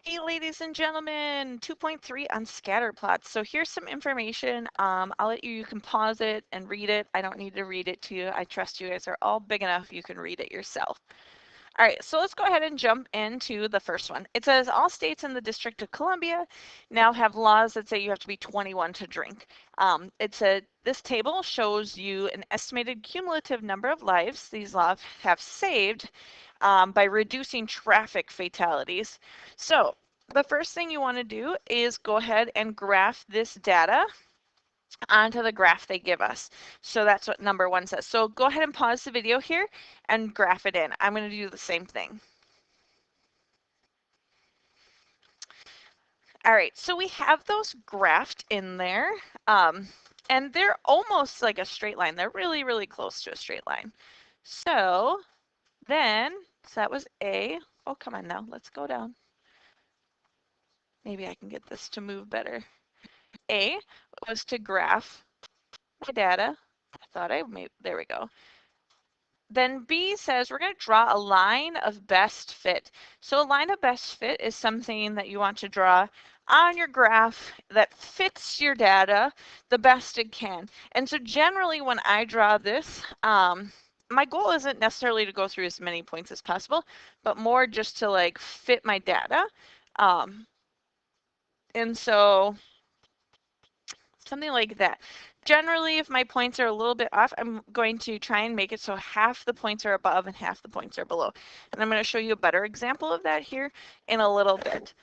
Hey, ladies and gentlemen, 2.3 on Scatterplots. So here's some information. I'll let you can pause it and read it. I don't need to read it to you. I trust you guys are all big enough you can read it yourself. All right, so let's go ahead and jump into the first one. It says all states in the District of Columbia now have laws that say you have to be 21 to drink. This table shows you an estimated cumulative number of lives these laws have saved by reducing traffic fatalities. So the first thing you want to do is go ahead and graph this data onto the graph they give us. So that's what number 1 says. So go ahead and pause the video here and graph it in. I'm going to do the same thing. All right, so we have those graphed in there, and they're almost like a straight line. They're really, really close to a straight line. So that was A. Oh, come on now, let's go down. Maybe I can get this to move better. A was to graph my data. I thought I made, there we go. Then B says we're going to draw a line of best fit. So a line of best fit is something that you want to draw on your graph that fits your data the best it can. And so generally when I draw this, my goal isn't necessarily to go through as many points as possible, but more just to like fit my data. And so something like that. Generally, if my points are a little bit off, I'm going to try and make it so half the points are above and half the points are below. And I'm going to show you a better example of that here in a little bit.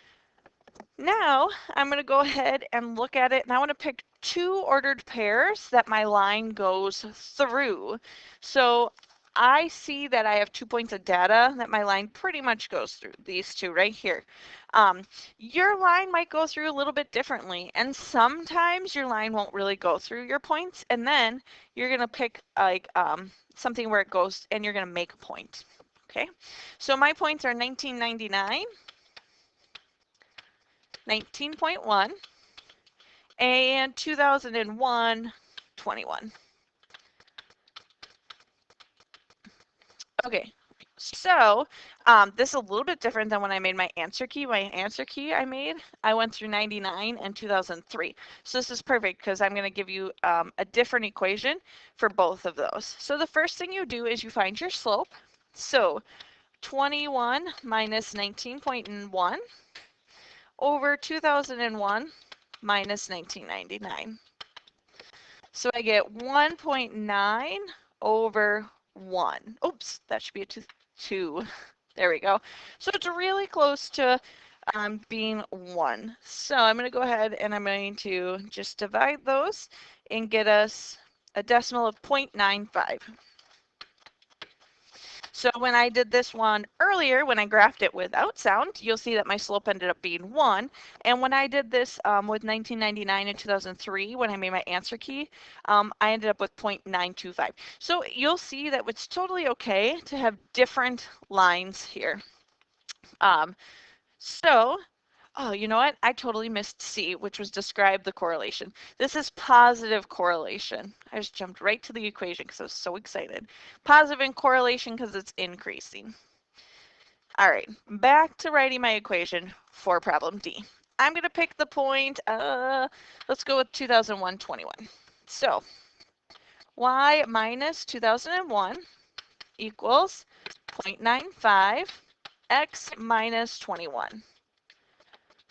Now, I'm going to go ahead and look at it, and I want to pick 2 ordered pairs that my line goes through. So I see that I have 2 points of data that my line pretty much goes through, these 2 right here. Your line might go through a little bit differently, and sometimes your line won't really go through your points, and then you're going to pick like something where it goes, and you're going to make a point. Okay, so my points are 1999, 19.1, and 2001, 21. Okay, so this is a little bit different than when I made my answer key. My answer key I went through 99 and 2003. So this is perfect because I'm going to give you a different equation for both of those. So the first thing you do is you find your slope. So 21 minus 19.1 over 2001 minus 1999. So I get 1.9 over 1. Oops, that should be a 2. There we go. So it's really close to being 1. So I'm going to go ahead and I'm going to just divide those and get us a decimal of 0.95. So when I did this one earlier, when I graphed it without sound, you'll see that my slope ended up being 1. And when I did this with 1999 and 2003, when I made my answer key, I ended up with 0.925. So you'll see that it's totally okay to have different lines here. Oh, you know what? I totally missed C, which was describe the correlation. This is positive correlation. I just jumped right to the equation because I was so excited. Positive in correlation because it's increasing. All right, back to writing my equation for problem D. I'm going to pick the point, let's go with 2001, 21. So y minus 2001 equals 0.95 x minus 21.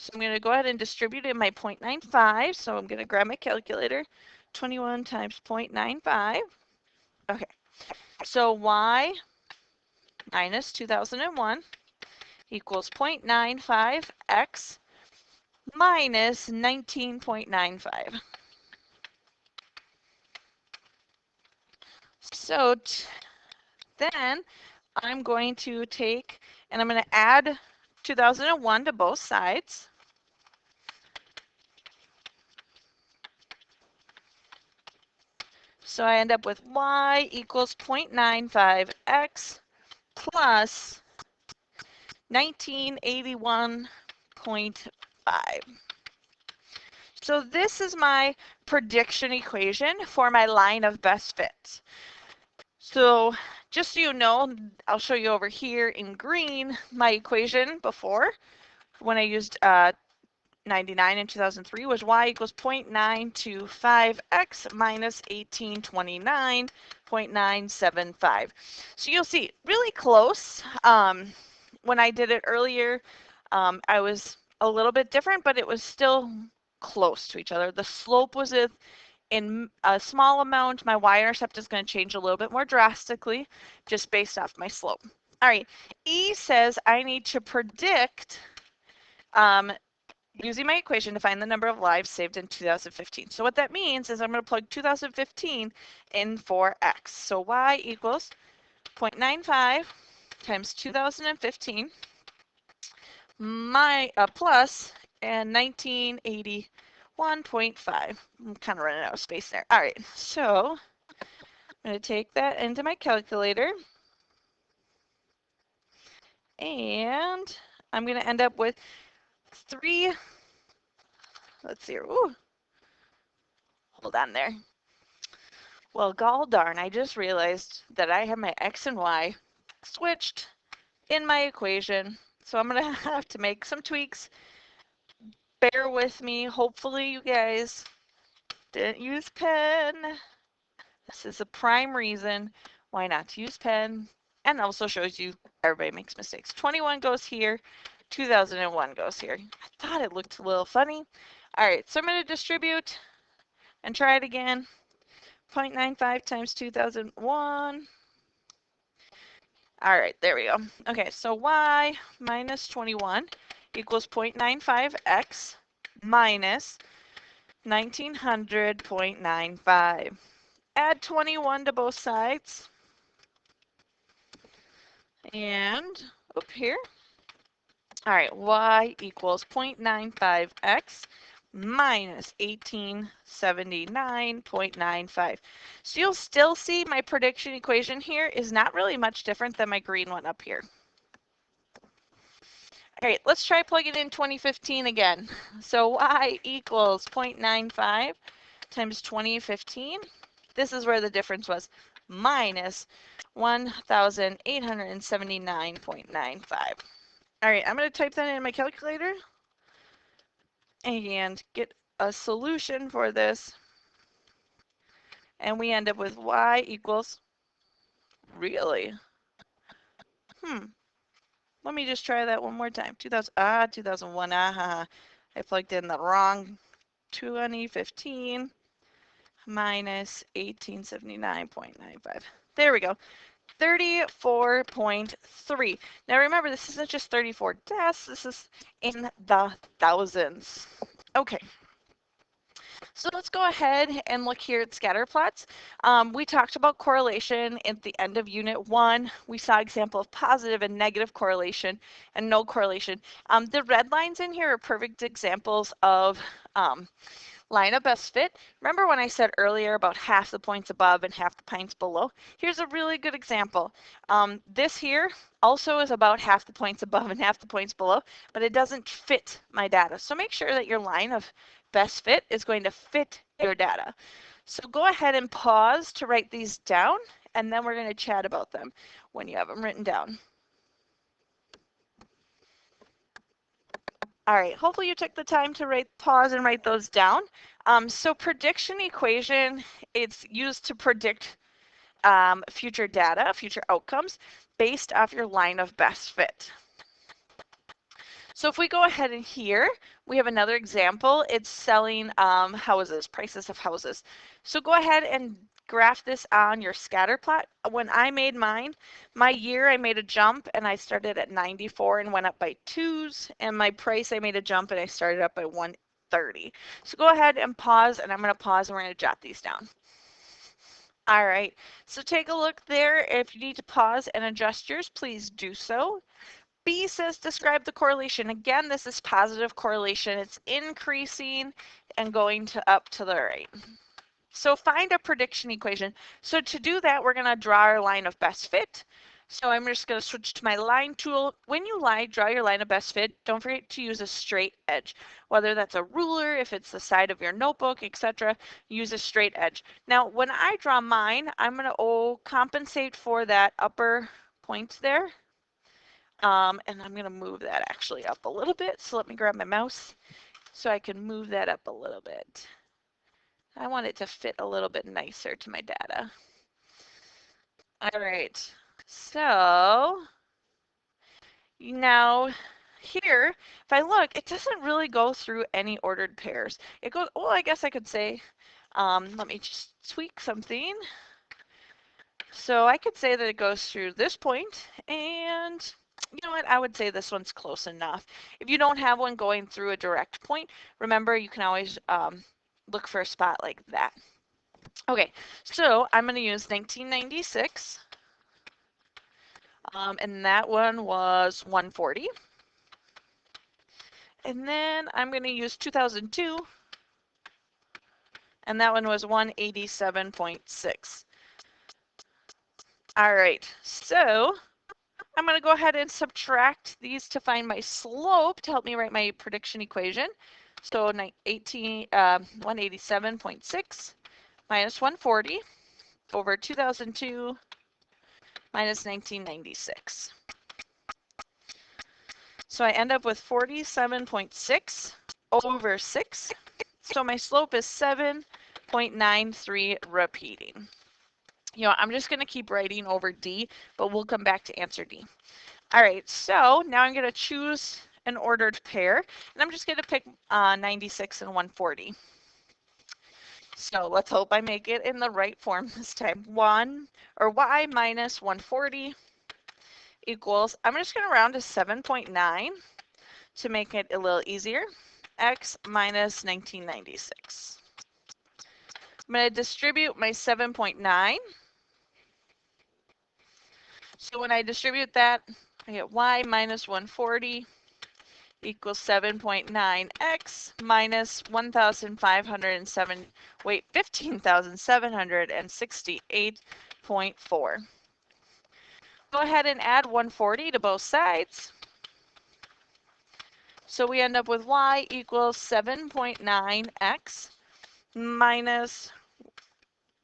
So I'm going to go ahead and distribute in my 0.95. So I'm going to grab my calculator. 21 times 0.95. Okay. So y minus 2001 equals 0.95x minus 19.95. So then I'm going to take and I'm going to add 2001 to both sides. So I end up with y equals 0.95x plus 1981.5. So this is my prediction equation for my line of best fits. So just so you know, I'll show you over here in green my equation before. when I used 99 in 2003 was y equals 0.925x minus 1829.975. So you'll see, really close. When I did it earlier, I was a little bit different, but it was still close to each other. The slope was in a small amount. My y-intercept is going to change a little bit more drastically just based off my slope. All right, E says I need to predict using my equation to find the number of lives saved in 2015. So what that means is I'm going to plug 2015 in for x. So y equals 0.95 times 2015 plus and 1981.5. I'm kind of running out of space there. All right, so I'm going to take that into my calculator, and I'm going to end up with let's see here. Ooh, hold on there. Well, gall darn, I just realized that I have my x and y switched in my equation. So I'm going to have to make some tweaks. Bear with me. Hopefully you guys didn't use pen. This is a prime reason why not to use pen. And also shows you everybody makes mistakes. 21 goes here. 2001 goes here. I thought it looked a little funny. All right, so I'm going to distribute and try it again. 0.95 times 2001. All right, there we go. Okay, so y minus 21 equals 0.95x minus 1900.95. Add 21 to both sides. And up here. All right, y equals 0.95x minus 1879.95. So you'll still see my prediction equation here is not really much different than my green one up here. All right, let's try plugging in 2015 again. So y equals 0.95 times 2015. This is where the difference was, minus 1,879.95. All right, I'm going to type that in my calculator and get a solution for this. And we end up with y equals, really? Let me just try that one more time. 2001, I plugged in the wrong 2015 minus 1879.95. There we go. 34.3. Now remember, this isn't just 34 deaths, this is in the thousands. Okay. So let's go ahead and look here at scatter plots. We talked about correlation at the end of Unit 1. We saw example of positive and negative correlation and no correlation. The red lines in here are perfect examples of line of best fit. Remember when I said earlier about half the points above and half the points below? Here's a really good example. This here also is about half the points above and half the points below, but it doesn't fit my data. So make sure that your line of best fit is going to fit your data. So go ahead and pause to write these down, and then we're going to chat about them when you have them written down. All right, hopefully you took the time to pause and write those down. So prediction equation, it's used to predict future data, future outcomes based off your line of best fit. So if we go ahead and here, we have another example. It's selling houses, prices of houses. So go ahead and graph this on your scatter plot. When I made mine, my year I made a jump and I started at 94 and went up by 2s, and my price I made a jump and I started up by 130. So go ahead and pause, and I'm going to pause and we're going to jot these down. All right, so take a look there. If you need to pause and adjust yours, please do so. B says describe the correlation. Again, this is positive correlation. It's increasing and going up to the right. So find a prediction equation. So to do that, we're going to draw our line of best fit. So I'm just going to switch to my line tool. When you draw your line of best fit, don't forget to use a straight edge. Whether that's a ruler, if it's the side of your notebook, etc., use a straight edge. Now, when I draw mine, I'm going to compensate for that upper point there. And I'm going to move that actually up a little bit. So let me grab my mouse so I can move that up a little bit. I want it to fit a little bit nicer to my data. All right, so now here, if I look, it doesn't really go through any ordered pairs. It goes, well, I guess I could say, let me just tweak something. So I could say that it goes through this point, and you know what, I would say this one's close enough. If you don't have one going through a direct point, remember you can always look for a spot like that. Okay, so I'm going to use 1996, and that one was 140. And then I'm going to use 2002, and that one was 187.6. All right, so I'm going to go ahead and subtract these to find my slope to help me write my prediction equation. So 187.6 minus 140 over 2002 minus 1996. So I end up with 47.6 over 6. So my slope is 7.93 repeating. You know, I'm just going to keep writing over D, but we'll come back to answer D. All right, so now I'm going to choose an ordered pair, and I'm just going to pick 96 and 140. So let's hope I make it in the right form this time. Y minus 140 equals, I'm just going to round to 7.9 to make it a little easier, x minus 1996. I'm going to distribute my 7.9. So when I distribute that, I get y minus 140 equals 7.9x minus 15,768.4. Go ahead and add 140 to both sides. So we end up with y equals 7.9x minus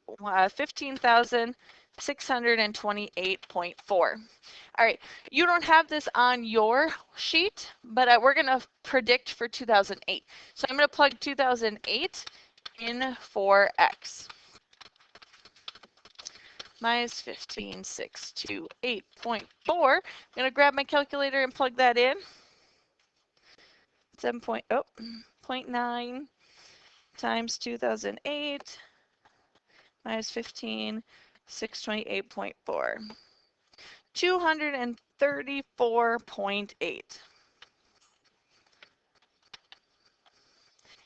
15,628.4. All right, you don't have this on your sheet, but we're going to predict for 2008. So I'm going to plug 2008 in for x. Minus 15,628.4. I'm going to grab my calculator and plug that in. 0.9 times 2008 minus 15,628.4. 234.8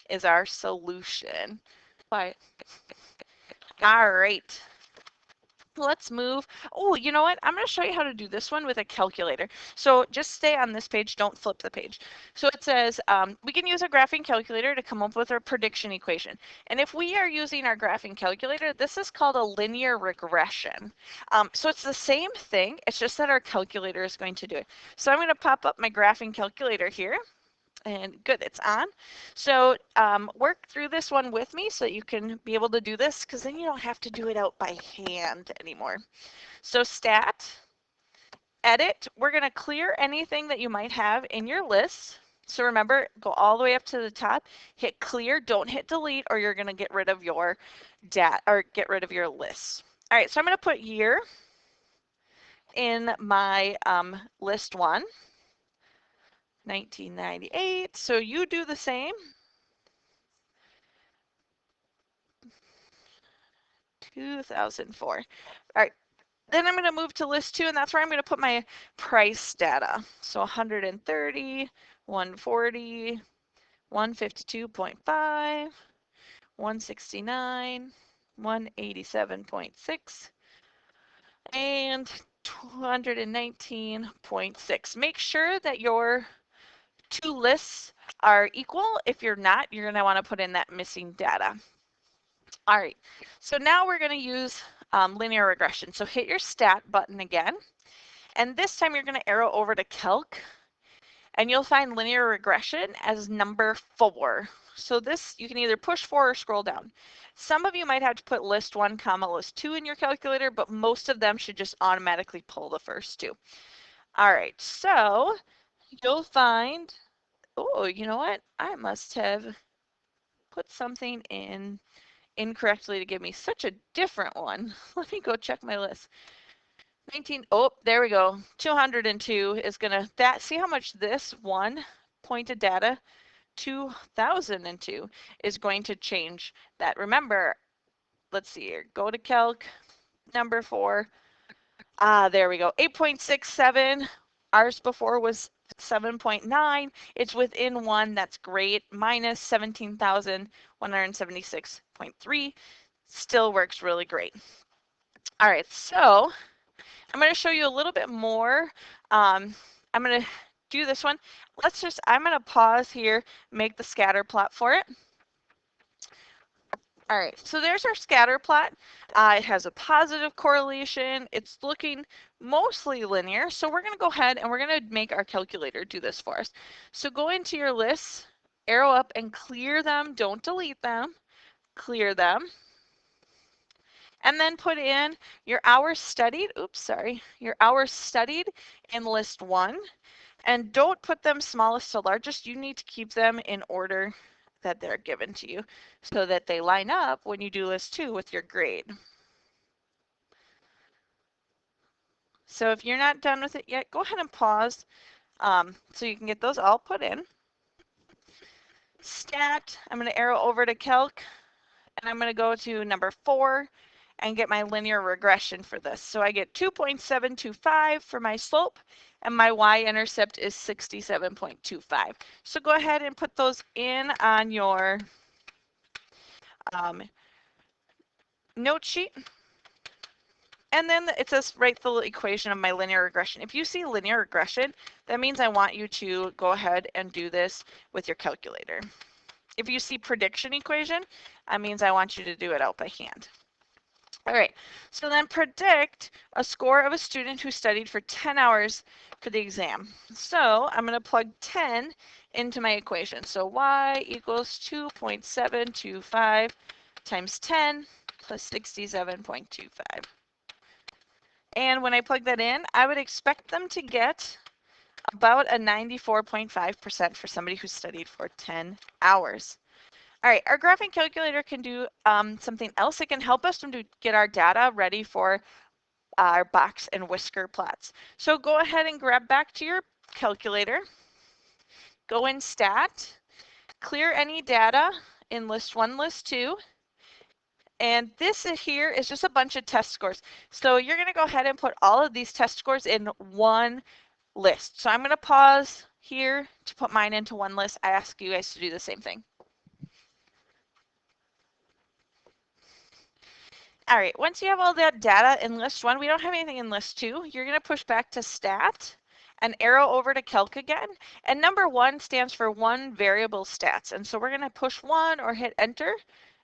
is our solution. All right. Let's move. Oh, you know what? I'm going to show you how to do this one with a calculator. So just stay on this page. Don't flip the page. So it says we can use a graphing calculator to come up with our prediction equation. And if we are using our graphing calculator, this is called a linear regression. So it's the same thing. It's just that our calculator is going to do it. So I'm going to pop up my graphing calculator here. And good, it's on. So work through this one with me so you can be able to do this, because then you don't have to do it out by hand anymore. So stat, edit, we're going to clear anything that you might have in your list. So remember, go all the way up to the top, hit clear, don't hit delete, or you're going to get rid of your data or get rid of your list. All right, so I'm going to put year in my list 1. 1998. So you do the same. 2004. All right. Then I'm going to move to list 2, and that's where I'm going to put my price data. So 130, 140, 152.5, 169, 187.6, and 219.6. Make sure that your two lists are equal. If you're not, you're going to want to put in that missing data. All right, so now we're going to use linear regression. So hit your stat button again, and this time you're going to arrow over to calc, and you'll find linear regression as number 4. So this, you can either push 4 or scroll down. Some of you might have to put list 1 comma list 2 in your calculator, but most of them should just automatically pull the first two. All right, so you'll find, oh, you know what? I must have put something in incorrectly to give me such a different one. Let me go check my list. 19, oh, there we go. 202 is gonna, see how much this one pointed data 2002 is going to change that. Remember, let's see here, go to calc, number 4. There we go, 8.67. Ours before was 7.9. It's within 1, that's great. Minus 17,176.3. Still works really great. All right, so I'm going to show you a little bit more. I'm going to do this one. I'm going to pause here, make the scatter plot for it. All right, so there's our scatter plot. It has a positive correlation. It's looking mostly linear. So we're going to go ahead and we're going to make our calculator do this for us. So go into your lists, arrow up and clear them. Don't delete them. Clear them. And then put in your hours studied. Oops, sorry. Your hours studied in list 1. And don't put them smallest to largest. You need to keep them in order that they're given to you so that they line up when you do list 2 with your grade. So if you're not done with it yet, go ahead and pause so you can get those all put in. Stat, I'm going to arrow over to calc, and I'm going to go to number 4 and get my linear regression for this. So I get 2.725 for my slope, and my y-intercept is 67.25. So go ahead and put those in on your note sheet. And then it says write the equation of my linear regression. If you see linear regression, that means I want you to go ahead and do this with your calculator. If you see prediction equation, that means I want you to do it out by hand. All right, so then predict a score of a student who studied for 10 hours for the exam. So I'm going to plug 10 into my equation. So y equals 2.725 times 10 plus 67.25. And when I plug that in, I would expect them to get about a 94.5% for somebody who studied for 10 hours. All right, our graphing calculator can do something else. It can help us to get our data ready for our box and whisker plots. So go ahead and grab back to your calculator, go in stat, clear any data in list 1, list 2, and this here is just a bunch of test scores. So you're going to go ahead and put all of these test scores in one list. So I'm going to pause here to put mine into one list. I ask you guys to do the same thing. All right, once you have all that data in list 1, we don't have anything in list 2. You're going to push back to stat and arrow over to calc again. And number 1 stands for one variable stats. And so we're going to push 1 or hit enter,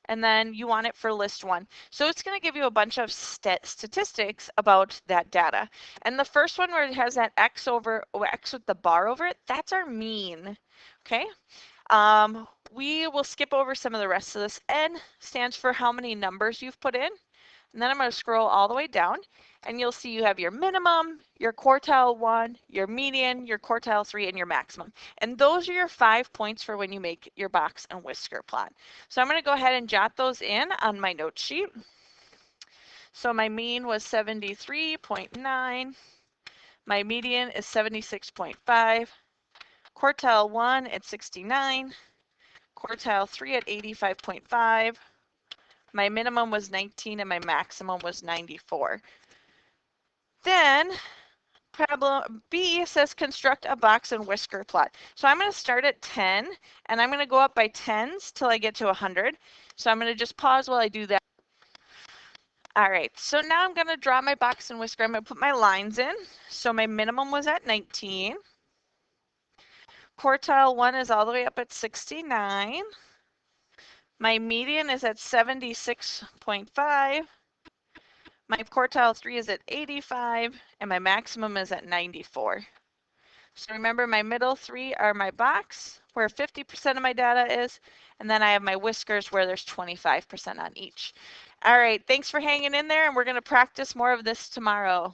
and then you want it for list 1. So it's going to give you a bunch of statistics about that data. And the first one where it has that X with the bar over it, that's our mean. Okay. We will skip over some of the rest of this. N stands for how many numbers you've put in. And then I'm going to scroll all the way down, and you'll see you have your minimum, your quartile 1, your median, your quartile 3, and your maximum. And those are your 5 points for when you make your box and whisker plot. So I'm going to go ahead and jot those in on my note sheet. So my mean was 73.9. My median is 76.5. Quartile 1 at 69. Quartile 3 at 85.5. My minimum was 19 and my maximum was 94. Then problem B says construct a box and whisker plot. So I'm going to start at 10 and I'm going to go up by 10s till I get to 100. So I'm going to just pause while I do that. All right, so now I'm going to draw my box and whisker. I'm going to put my lines in. So my minimum was at 19. Quartile 1 is all the way up at 69. My median is at 76.5. My quartile 3 is at 85, and my maximum is at 94. So remember, my middle 3 are my box, where 50% of my data is, and then I have my whiskers where there's 25% on each. All right, thanks for hanging in there, and we're going to practice more of this tomorrow.